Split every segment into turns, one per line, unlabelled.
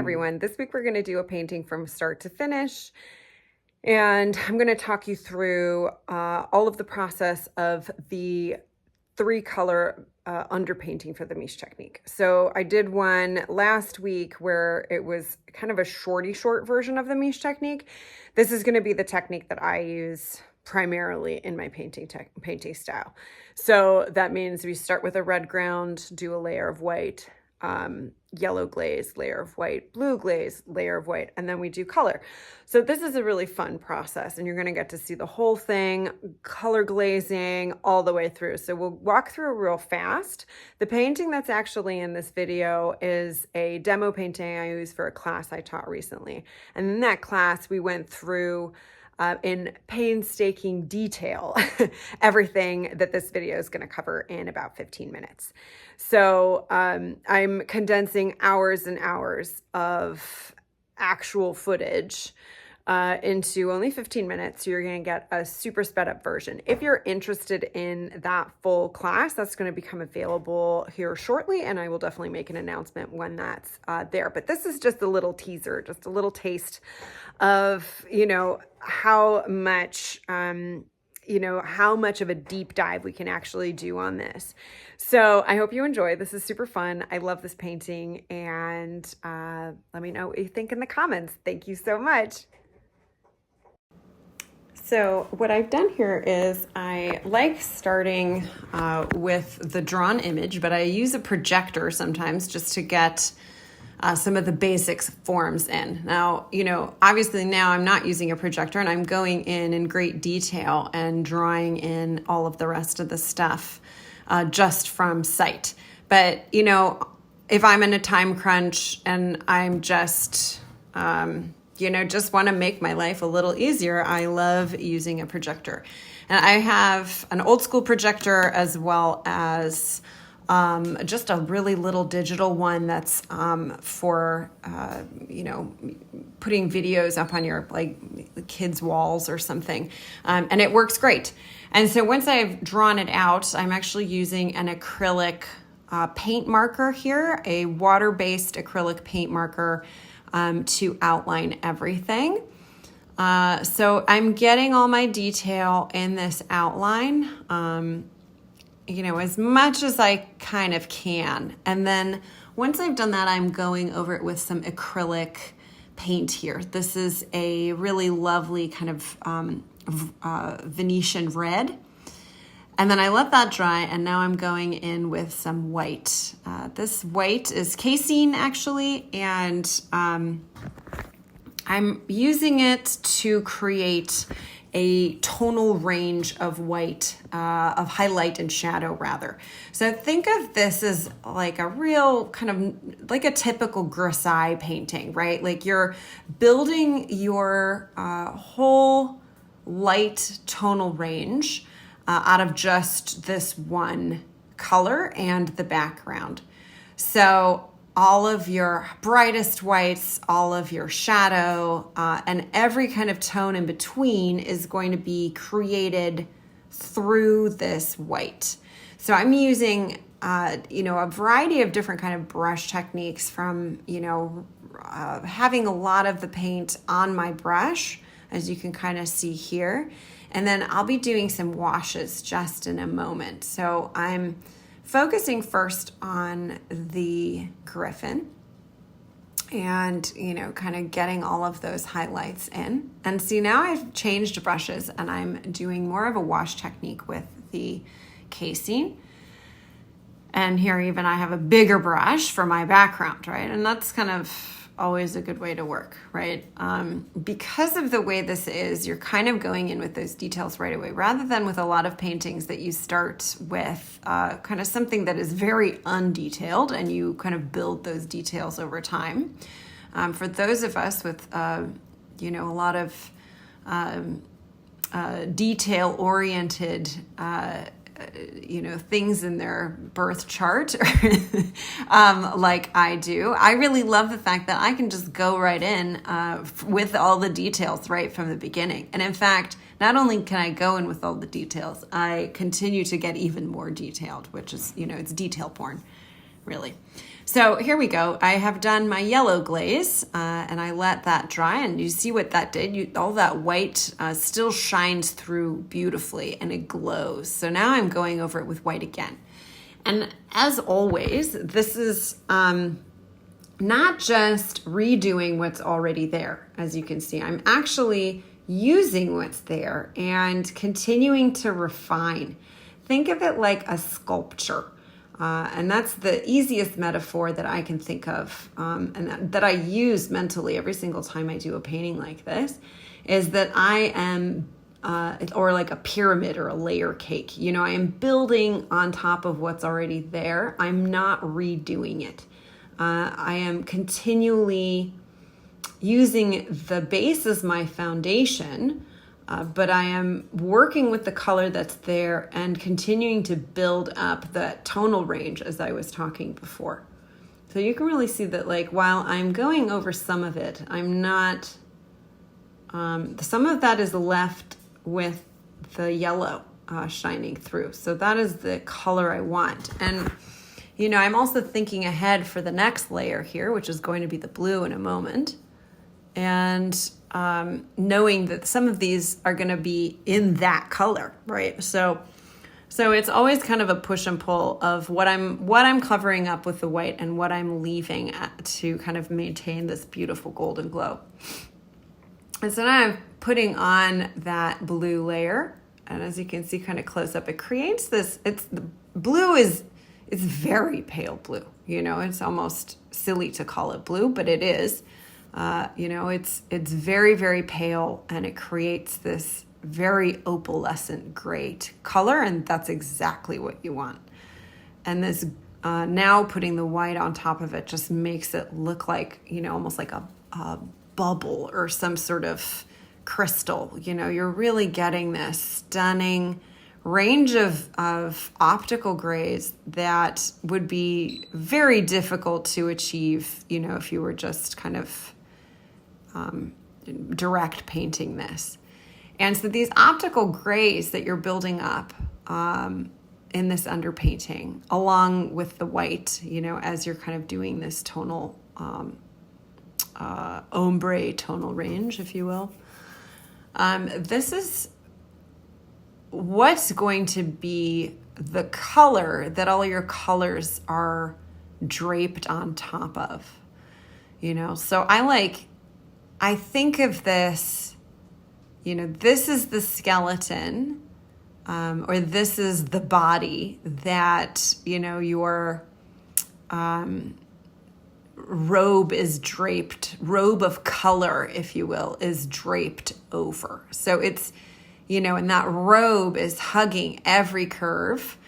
everyone. This week we're going to do a painting from start to finish, and I'm going to talk you through all of the process of the 3-color underpainting for the Mische Technique. So I did one last week where it was kind of a short version of the Mische Technique. This is going to be the technique that I use primarily in my painting style. So that means we start with a red ground, do a layer of white, yellow glaze, layer of white, blue glaze, layer of white, and then we do color. So this is a really fun process, and you're going to get to see the whole thing, color glazing all the way through. So we'll walk through real fast. The painting that's actually in this video is a demo painting I used for a class I taught recently. And in that class, we went through in painstaking detail everything that this video is going to cover in about 15 minutes. So I'm condensing hours and hours of actual footage into only 15 minutes. So you're going to get a super sped up version. If you're interested in that full class, that's going to become available here shortly, and I will definitely make an announcement when that's there. But this is just a little teaser, just a little taste of, how much, how much of a deep dive we can actually do on this. So I hope you enjoy. This is super fun. I love this painting, and let me know what you think in the comments. Thank you so much. So what I've done here is I like starting with the drawn image, but I use a projector sometimes just to get some of the basics forms in. Now, obviously now I'm not using a projector, and I'm going in great detail and drawing in all of the rest of the stuff just from sight. But, if I'm in a time crunch and I'm just, just want to make my life a little easier, I love using a projector. And I have an old school projector as well as just a really little digital one that's for, putting videos up on your kids' walls or something. And it works great. And so once I've drawn it out, I'm actually using an acrylic paint marker here, a water-based acrylic paint marker to outline everything. So I'm getting all my detail in this outline, as much as I kind of can. And then once I've done that, I'm going over it with some acrylic paint here. This is a really lovely kind of Venetian red. And then I let that dry, and now I'm going in with some white. This white is casein, actually, and I'm using it to create a tonal range of white, of highlight and shadow, rather. So think of this as like a real kind of like a typical grisaille painting, right? Like you're building your whole light tonal range out of just this one color and the background. So all of your brightest whites, all of your shadow, and every kind of tone in between is going to be created through this white. So I'm using, a variety of different kind of brush techniques, from, having a lot of the paint on my brush, as you can kind of see here. And then I'll be doing some washes just in a moment. So I'm focusing first on the griffin and, kind of getting all of those highlights in. And see, now I've changed brushes and I'm doing more of a wash technique with the casing. And here even I have a bigger brush for my background, right? And that's kind of always a good way to work, right? Because of the way this is, you're kind of going in with those details right away, rather than with a lot of paintings that you start with kind of something that is very undetailed and you kind of build those details over time. For those of us with, a lot of detail-oriented things in their birth chart, like I do. I really love the fact that I can just go right in with all the details right from the beginning. And in fact, not only can I go in with all the details, I continue to get even more detailed, which is, it's detail porn.
really. So here we go. I have done my yellow glaze and I let that dry, and you see what that did. All that white still shines through beautifully and it glows. So now I'm going over it with white again. And as always, this is not just redoing what's already there. As you can see, I'm actually using what's there and continuing to refine. Think of it like a sculpture. And that's the easiest metaphor that I can think of, and that I use mentally every single time I do a painting like this, is that I am, or like a pyramid or a layer cake. You know, I am building on top of what's already there. I'm not redoing it. I am continually using the base as my foundation, but I am working with the color that's there and continuing to build up that tonal range as I was talking before. So you can really see that, like, while I'm going over some of it, I'm not, some of that is left with the yellow shining through. So that is the color I want. And, you know, I'm also thinking ahead for the next layer here, which is going to be the blue in a moment. And knowing that some of these are going to be in that color, right? So it's always kind of a push and pull of what I'm covering up with the white and what I'm leaving to kind of maintain this beautiful golden glow. And so now I'm putting on that blue layer, and as you can see kind of close up, it creates this, the blue is very pale blue. You know, it's almost silly to call it blue, but it is. You know, it's very, very pale, and it creates this very opalescent gray color, and that's exactly what you want. And this now putting the white on top of it just makes it look like, you know, almost like a bubble or some sort of crystal. You know, you're really getting this stunning range of optical grays that would be very difficult to achieve, you know, if you were just kind of direct painting this. And so these optical grays that you're building up in this underpainting, along with the white, you know, as you're kind of doing this tonal, ombre tonal range, if you will, this is what's going to be the color that all your colors are draped on top of, you know. So I think of this, you know, this is the skeleton, or this is the body that, you know, your robe is draped, robe of color, if you will, is draped over. So it's, you know, and that robe is hugging every curve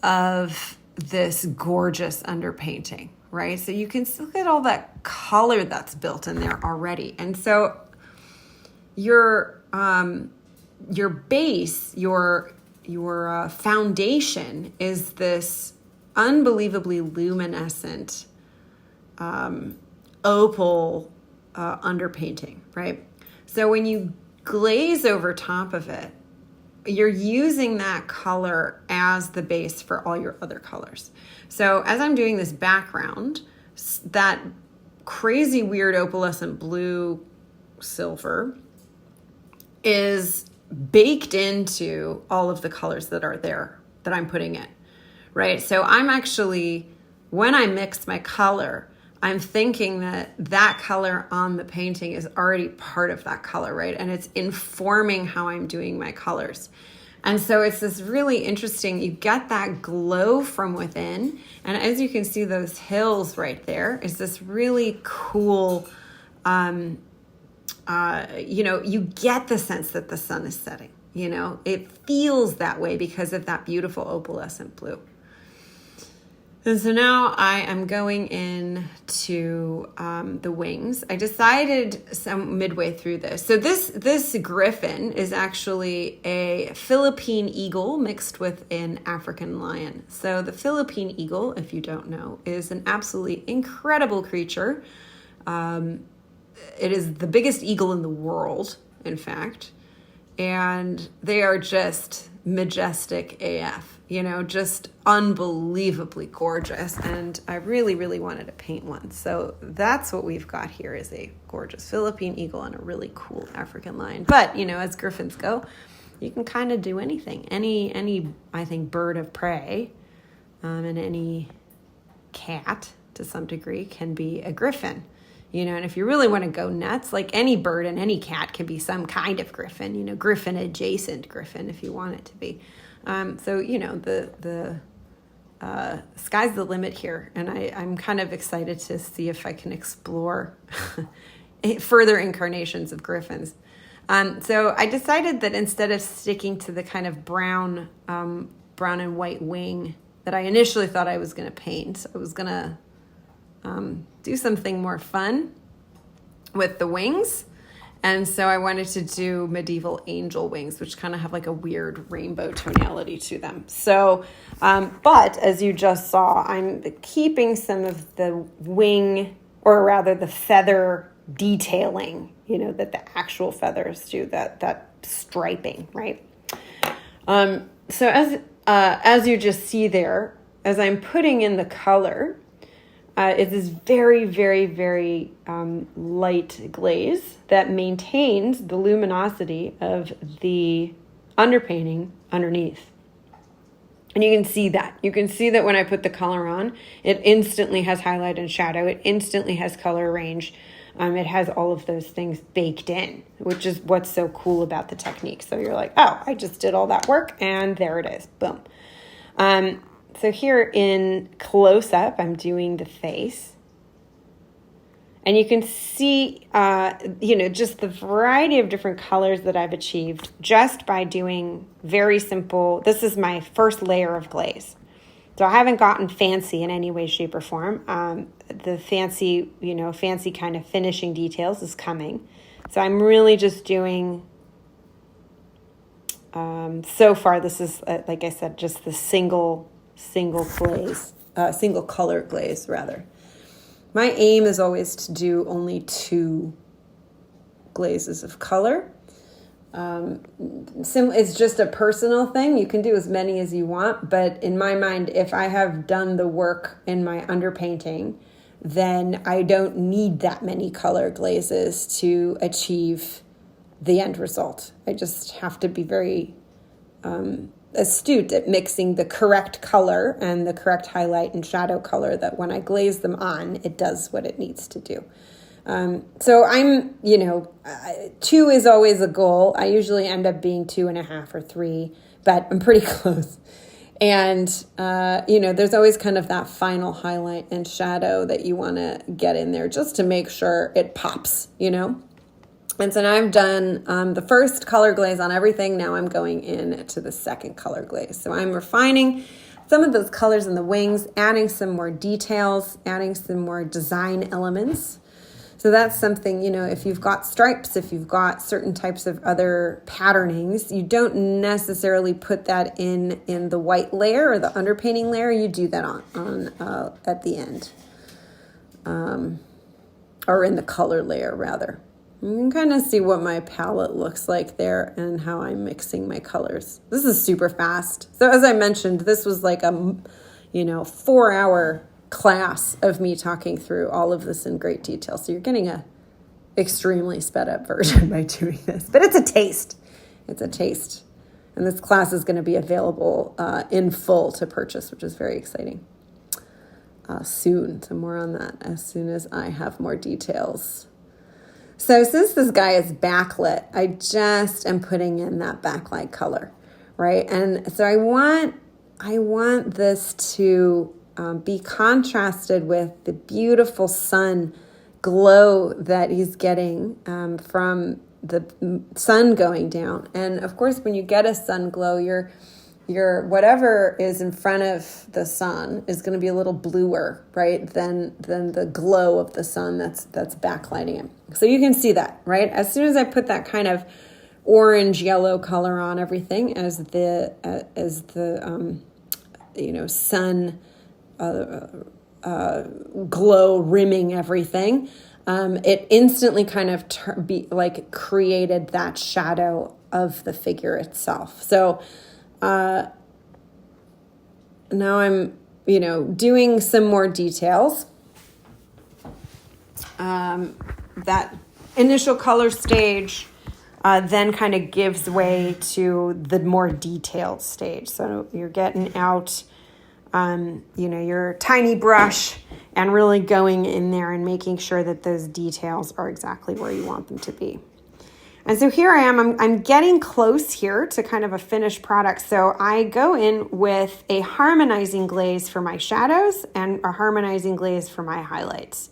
of this gorgeous underpainting, right? So you can look at all that color that's built in there already. And so your base, your foundation is this unbelievably luminescent opal underpainting, right? So when you glaze over top of it, you're using that color as the base for all your other colors. So as I'm doing this background, that crazy weird opalescent blue silver is baked into all of the colors that are there that I'm putting in, right? So I'm actually, when I mix my color, I'm thinking that that color on the painting is already part of that color, right? And it's informing how I'm doing my colors. And so it's this really interesting, you get that glow from within. And as you can see, those hills right there is this really cool, you know, you get the sense that the sun is setting, you know, it feels that way because of that beautiful opalescent blue. And so now I am going into the wings. I decided midway through this. So this griffin is actually a Philippine eagle mixed with an African lion. So the Philippine eagle, if you don't know, is an absolutely incredible creature. It is the biggest eagle in the world, in fact. And they are just majestic AF, you know, just unbelievably gorgeous. And I really, really wanted to paint one. So that's what we've got here, is a gorgeous Philippine eagle and a really cool African lion. But, you know, as griffins go, you can kind of do anything. Any, I think, bird of prey, and any cat to some degree can be a griffin. You know, and if you really want to go nuts, like any bird and any cat can be some kind of griffin, you know, griffin adjacent griffin if you want it to be. So, you know, the sky's the limit here. And I'm kind of excited to see if I can explore further incarnations of griffins. So I decided that instead of sticking to the kind of brown and white wing that I initially thought I was going to paint, I was going to do something more fun with the wings. And so I wanted to do medieval angel wings, which kind of have like a weird rainbow tonality to them. So, but as you just saw, I'm keeping some of the wing, or rather the feather detailing, you know, that the actual feathers do, that striping, right? So as you just see there, as I'm putting in the color, it is very, very, very light glaze that maintains the luminosity of the underpainting underneath. And you can see that. You can see that when I put the color on, it instantly has highlight and shadow. It instantly has color range. It has all of those things baked in, which is what's so cool about the technique. So you're like, oh, I just did all that work, and there it is. Boom. So here in close-up, I'm doing the face. And you can see, you know, just the variety of different colors that I've achieved just by doing very simple. This is my first layer of glaze. So I haven't gotten fancy in any way, shape, or form. The fancy, you know, fancy kind of finishing details is coming. So I'm really just doing, so far, this is, like I said, just the single glaze, single color glaze, rather. My aim is always to do only 2 glazes of color. It's just a personal thing. You can do as many as you want, but in my mind, if I have done the work in my underpainting, then I don't need that many color glazes to achieve the end result. I just have to be very astute at mixing the correct color and the correct highlight and shadow color, that when I glaze them on, it does what it needs to do. So I'm, you know, 2 is always a goal. I usually end up being 2.5 or 3, but I'm pretty close. And, you know, there's always kind of that final highlight and shadow that you want to get in there just to make sure it pops, you know. And so now I've done the first color glaze on everything. Now I'm going in to the second color glaze. So I'm refining some of those colors in the wings, adding some more details, adding some more design elements. So that's something, you know, if you've got stripes, if you've got certain types of other patternings, you don't necessarily put that in the white layer or the underpainting layer. You do that on at the end, or in the color layer, rather. You can kind of see what my palette looks like there and how I'm mixing my colors. This is super fast. So as I mentioned, this was like a, 4-hour class of me talking through all of this in great detail. So you're getting a extremely sped up version by doing this, but it's a taste. It's a taste. And this class is going to be available in full to purchase, which is very exciting. Soon. So more on that as soon as I have more details. So since this guy is backlit, I just am putting in that backlight color, right? And so I want this to be contrasted with the beautiful sun glow that he's getting from the sun going down. And of course, when you get a sun glow, your whatever is in front of the sun is going to be a little bluer, right, than the glow of the sun that's backlighting it. So you can see that, right? As soon as I put that kind of orange yellow color on everything, as the sun glow rimming everything, it instantly kind of created that shadow of the figure itself. So
now I'm, doing some more details. That initial color stage then kind of gives way to the more detailed stage. So you're getting out, your tiny brush and really going in there and making sure that those details are exactly where you want them to be. And so here I am, I'm getting close here to kind of a finished product. So I go in with a harmonizing glaze for my shadows and a harmonizing glaze for my highlights.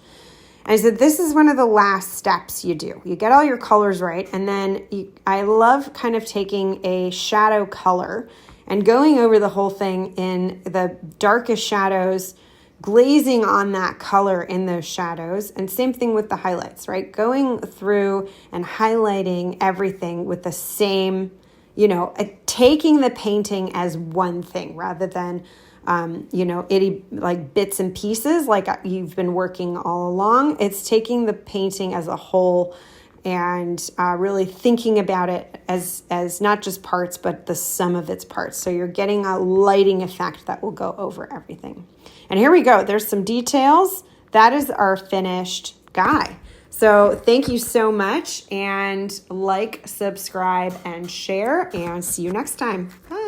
And so this is one of the last steps you do. You get all your colors right, and then I love kind of taking a shadow color and going over the whole thing in the darkest shadows, glazing on that color in those shadows, and same thing with the highlights, right? Going through and highlighting everything with the same, taking the painting as one thing rather than, like bits and pieces like you've been working all along. It's taking the painting as a whole and really thinking about it as not just parts, but the sum of its parts. So you're getting a lighting effect that will go over everything. And here we go. There's some details. That is our finished guy. So thank you so much, and like, subscribe, and share, and see you next time. Bye.